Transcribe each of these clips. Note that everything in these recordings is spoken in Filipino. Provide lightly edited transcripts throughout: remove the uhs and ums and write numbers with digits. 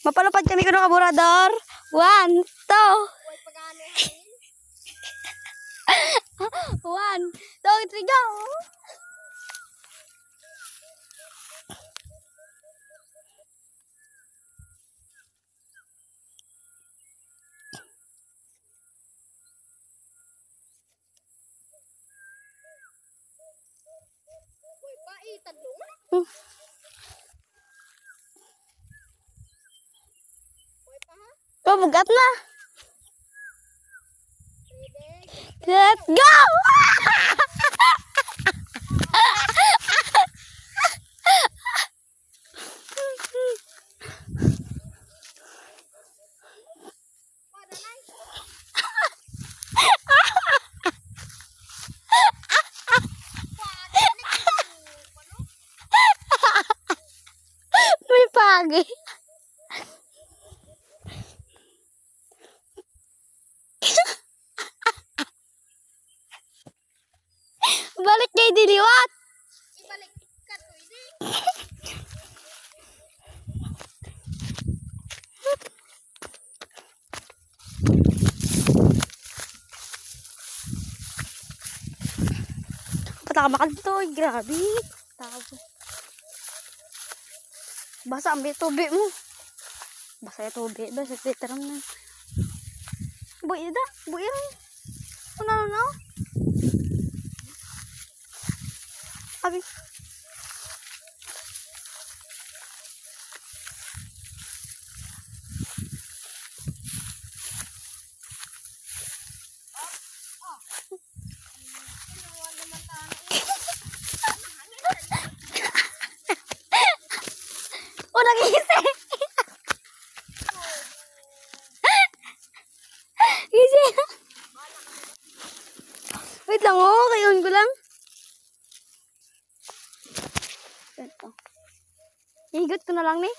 Mapalupad kami kuno kaburador. 1, 2. 1, 2, 3, go! Oh, bugat na. Let's go! May pagi. Balik kay diliwat. Ibalik ka to ini. Patakamakal to, grabe. Tago. Basa ang tubig mo. Basa yung tubig, basa titeram na. Buhay na, buhay rin. Ano na? Abi. Oh, nagising. Gising. Wait lang, oh, kayon ko lang. Ito. Higot ko na lang ni.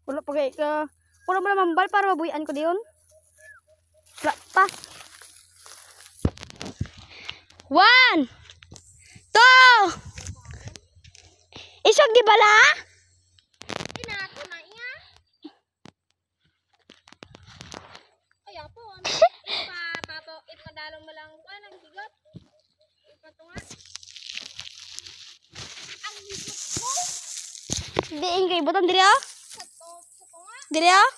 Wala pa kay ka. Wala mo na mambal para mabuhian ko diyon. Wala pa. 1, 2. Isog di bala? Inato na iya. Ay apo, ano? Ipadalong mo lang ko ng higot. Ipatunga. Ang higot ko. Diin kay butang diri ah. Sa tunga. Diri ah.